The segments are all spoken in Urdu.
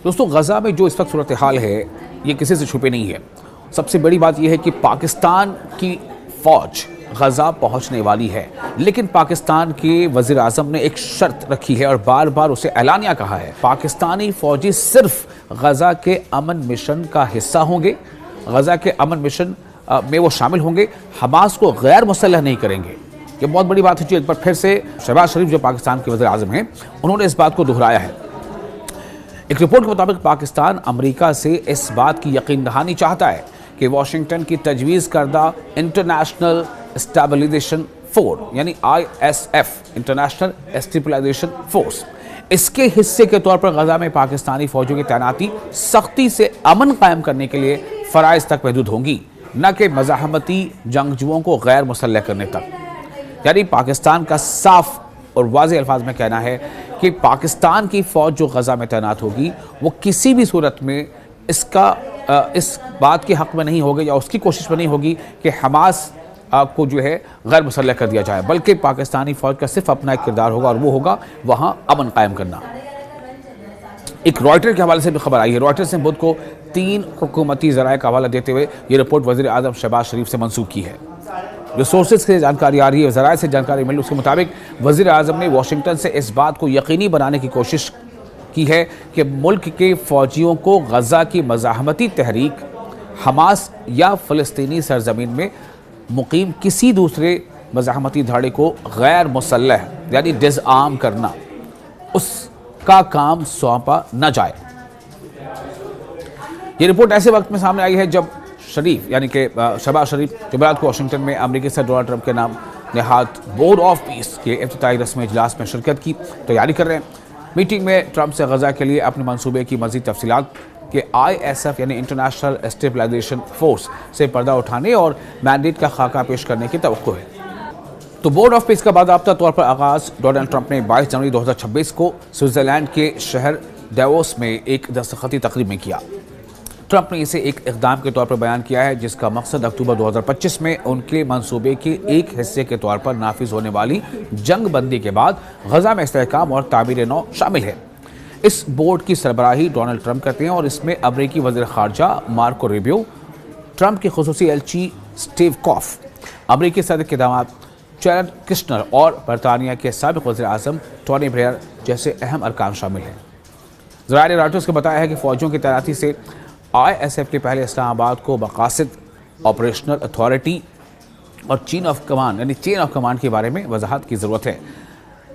دوستوں غزہ میں جو اس وقت صورتحال ہے یہ کسی سے چھپے نہیں ہے۔ سب سے بڑی بات یہ ہے کہ پاکستان کی فوج غزہ پہنچنے والی ہے، لیکن پاکستان کے وزیر اعظم نے ایک شرط رکھی ہے اور بار بار اسے اعلانیہ کہا ہے۔ پاکستانی فوجی صرف غزہ کے امن مشن کا حصہ ہوں گے، غزہ کے امن مشن میں وہ شامل ہوں گے، حماس کو غیر مسلح نہیں کریں گے۔ یہ بہت بڑی بات ہے جو ایک بار پھر سے شہباز شریف جو پاکستان کے وزیر اعظم ہیں انہوں نے اس بات کو دہرایا ہے۔ ایک رپورٹ کے مطابق پاکستان امریکہ سے اس بات کی یقین دہانی چاہتا ہے کہ واشنگٹن کی تجویز کردہ انٹرنیشنل اسٹیبلائزیشن فورس یعنی ISF انٹرنیشنل اسٹیبلائزیشن فورس اس کے حصے کے طور پر غزہ میں پاکستانی فوجوں کی تعیناتی سختی سے امن قائم کرنے کے لیے فرائض تک محدود ہوں گی، نہ کہ مزاحمتی جنگجوؤں کو غیر مسلح کرنے تک۔ یعنی پاکستان کا صاف اور واضح الفاظ میں کہنا ہے کہ پاکستان کی فوج جو غزہ میں تعینات ہوگی وہ کسی بھی صورت میں اس بات کے حق میں نہیں ہوگی یا اس کی کوشش میں نہیں ہوگی کہ حماس کو جو ہے غیر مسلح کر دیا جائے، بلکہ پاکستانی فوج کا صرف اپنا ایک کردار ہوگا اور وہ ہوگا وہاں امن قائم کرنا۔ ایک رائٹر کے حوالے سے بھی خبر آئی ہے۔ رائٹرز نے بدھ کو 3 حکومتی ذرائع کا حوالہ دیتے ہوئے یہ رپورٹ وزیر اعظم شہباز شریف سے منسوب کی ہے۔ جو سورسز سے جانکاری آ رہی ہے، ذرائع سے جانکاری ملی، اس کے مطابق وزیر اعظم نے واشنگٹن سے اس بات کو یقینی بنانے کی کوشش کی ہے کہ ملک کے فوجیوں کو غزہ کی مزاحمتی تحریک، حماس یا فلسطینی سرزمین میں مقیم کسی دوسرے مزاحمتی دھڑے کو غیر مسلح یعنی ڈز آرم کرنا، اس کا کام سونپا نہ جائے۔ یہ رپورٹ ایسے وقت میں سامنے آئی ہے جب شریف یعنی کہ شہباز شریف جمعرات کو واشنگٹن میں امریکی صدر ڈونلڈ ٹرمپ کے نام نہاد بورڈ آف پیس کے افتتاحی رسمی اجلاس میں شرکت کی تیاری کر رہے ہیں۔ میٹنگ میں ٹرمپ سے غزہ کے لیے اپنے منصوبے کی مزید تفصیلات کہ ISF یعنی انٹرنیشنل اسٹیبلائزیشن فورس سے پردہ اٹھانے اور مینڈیٹ کا خاکہ پیش کرنے کی توقع ہے۔ تو بورڈ آف پیس کا باضابطہ طور پر آغاز ڈونلڈ ٹرمپ نے 22 جنوری 2026 کو سوئٹزرلینڈ کے شہر ڈیووس میں ایک دستخطی تقریب میں کیا۔ ٹرمپ نے اسے ایک اقدام کے طور پر بیان کیا ہے جس کا مقصد اکتوبر 2025 میں ان کے منصوبے کے ایک حصے کے طور پر نافذ ہونے والی جنگ بندی کے بعد غزہ میں استحکام اور تعمیر نو شامل ہے۔ اس بورڈ کی سربراہی ڈونلڈ ٹرمپ کرتے ہیں اور اس میں امریکی وزیر خارجہ مارکو ریبیو، ٹرمپ کے خصوصی ایلچی سٹیو کوف، امریکی صدر کے داماد جیرڈ کشنر اور برطانیہ کے سابق وزیر اعظم ٹونی بلیئر جیسے اہم ارکان شامل ہیں۔ ذرائع نے رائٹرز کو بتایا ہے کہ فوجوں کی تعیناتی سے ISF کے پہلے اسلام آباد کو مقاصد، آپریشنل اتھارٹی اور چین آف کمانڈ کے بارے میں وضاحت کی ضرورت ہے۔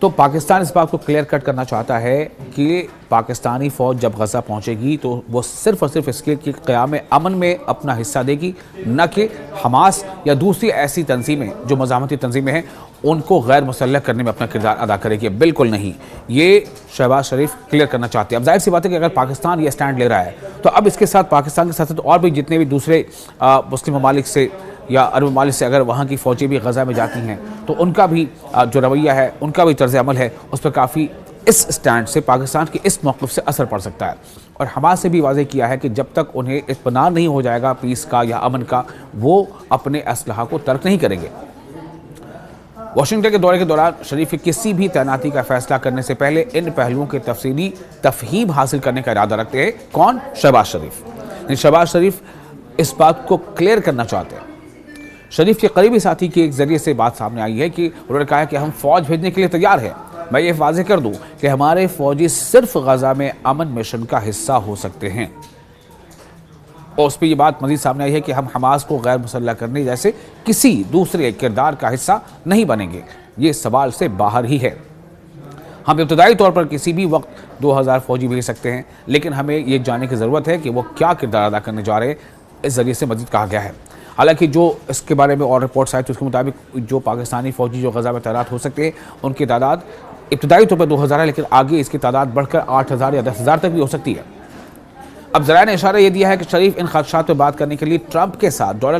تو پاکستان اس بات کو کلیئر کٹ کرنا چاہتا ہے کہ پاکستانی فوج جب غزہ پہنچے گی تو وہ صرف اور صرف اس کے قیام امن میں اپنا حصہ دے گی، نہ کہ حماس یا دوسری ایسی تنظیمیں جو مزاحمتی تنظیمیں ہیں ان کو غیر مسلح کرنے میں اپنا کردار ادا کرے گی۔ بالکل نہیں، یہ شہباز شریف کلیئر کرنا چاہتے ہیں۔ اب ظاہر سی بات ہے کہ اگر پاکستان یہ سٹینڈ لے رہا ہے تو اب اس کے ساتھ پاکستان کے ساتھ اور بھی جتنے بھی دوسرے مسلم ممالک سے یا عرب ممالک سے اگر وہاں کی فوجیں بھی غزہ میں جاتی ہیں تو ان کا بھی جو رویہ ہے، ان کا بھی طرز عمل ہے، اس پر کافی اس سٹینڈ سے پاکستان کے اس موقف سے اثر پڑ سکتا ہے۔ اور حماس سے بھی واضح کیا ہے کہ جب تک انہیں اطمینان نہیں ہو جائے گا پیس کا یا امن کا، وہ اپنے اسلحہ کو ترک نہیں کریں گے۔ واشنگٹن کے دورے کے دوران شریف کسی بھی تعیناتی کا فیصلہ کرنے سے پہلے ان پہلوؤں کے تفصیلی تفہیم حاصل کرنے کا ارادہ رکھتے ہیں۔ کون؟ شہباز شریف۔ شہباز شریف اس بات کو کلیئر کرنا چاہتے ہیں۔ شریف کے قریبی ساتھی کے ایک ذریعے سے بات سامنے آئی ہے کہ انہوں نے کہا کہ ہم فوج بھیجنے کے لیے تیار ہیں۔ میں یہ واضح کر دوں کہ ہمارے فوجی صرف غزہ میں امن مشن کا حصہ ہو سکتے ہیں۔ اور اس پہ یہ بات مزید سامنے آئی ہے کہ ہم حماس کو غیر مسلح کرنے جیسے کسی دوسرے کردار کا حصہ نہیں بنیں گے۔ یہ سوال سے باہر ہی ہے۔ ہم ابتدائی طور پر کسی بھی وقت 2000 فوجی بھیج سکتے ہیں، لیکن ہمیں یہ جاننے کی ضرورت ہے کہ وہ کیا کردار ادا کرنے جا رہے ہیں، اس ذریعے سے مزید کہا گیا ہے۔ حالانکہ جو اس کے بارے میں اور رپورٹس آئی تو اس کے مطابق جو پاکستانی فوجی جو غزہ میں تعینات ہو سکتے ہیں ان کی تعداد ابتدائی طور پر 2000 ہے، لیکن آگے اس کی تعداد بڑھ کر 8000 یا 10000 تک بھی ہو سکتی ہے۔ اب ذرائع نے اشارہ یہ دیا ہے کہ شریف ان خدشات پہ بات کرنے کے لیے ڈونلڈ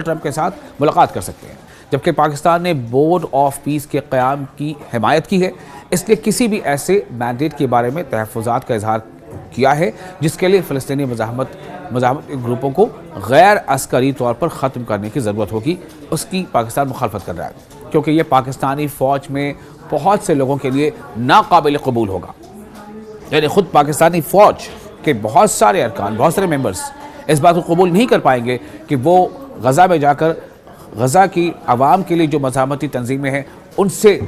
ٹرمپ کے ساتھ ملاقات کر سکتے ہیں، جبکہ پاکستان نے بورڈ آف پیس کے قیام کی حمایت کی ہے، اس لیے کسی بھی ایسے مینڈیٹ کے بارے میں تحفظات کا اظہار کیا ہے جس کے لیے فلسطینی مزاحمت گروپوں کو غیر عسکری طور پر ختم کرنے کی ضرورت ہوگی، اس کی پاکستان مخالفت کر رہا ہے، کیونکہ یہ پاکستانی فوج میں بہت سے لوگوں کے لیے ناقابل قبول ہوگا۔ یعنی خود پاکستانی فوج کہ بہت سارے ارکان، بہت سارے ممبرز اس بات کو قبول نہیں کر پائیں گے کہ وہ غزہ میں جا کر غزہ کی عوام کے لیے جو مزاحمتی تنظیمیں ہیں ان سے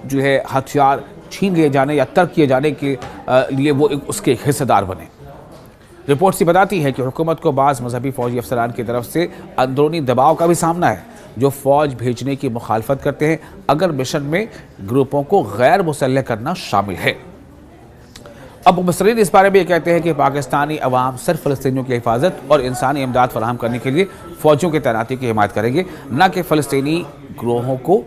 جو ہے ہتھیار چھین لیے جانے یا ترک کیے جانے کے لیے وہ اس کے حصہ دار بنے۔ رپورٹس یہ بتاتی ہے کہ حکومت کو بعض مذہبی فوجی افسران کی طرف سے اندرونی دباؤ کا بھی سامنا ہے، جو فوج بھیجنے کی مخالفت کرتے ہیں اگر مشن میں گروپوں کو غیر مسلح کرنا شامل ہے۔ اب مبصرین اس بارے میں یہ کہتے ہیں کہ پاکستانی عوام صرف فلسطینیوں کی حفاظت اور انسانی امداد فراہم کرنے کے لیے فوجیوں کی تعیناتی کی حمایت کریں گے، نہ کہ فلسطینی گروہوں کو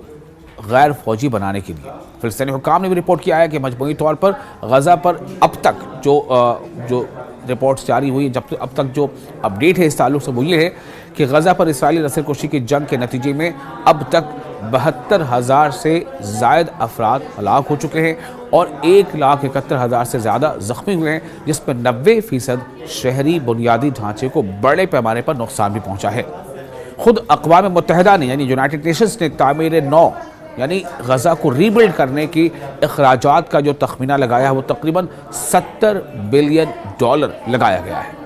غیر فوجی بنانے کے لیے۔ فلسطینی حکام نے بھی رپورٹ کیا ہے کہ مجموعی طور پر غزہ پر اب تک جو رپورٹس جاری ہوئی، اب تک جو اپڈیٹ ہے اس تعلق سے وہ یہ ہے کہ غزہ پر اسرائیلی اسیر کشی کی جنگ کے نتیجے میں اب تک 72,000 سے زائد افراد ہلاک ہو چکے ہیں اور 1,71,000 سے زیادہ زخمی ہوئے ہیں، جس میں 90% شہری بنیادی ڈھانچے کو بڑے پیمانے پر نقصان بھی پہنچا ہے۔ خود اقوام متحدہ نے یعنی یونائٹڈ نیشنز نے تعمیر نو یعنی غزہ کو ری بلڈ کرنے کی اخراجات کا جو تخمینہ لگایا ہے وہ تقریباً $70 بلین لگایا گیا ہے۔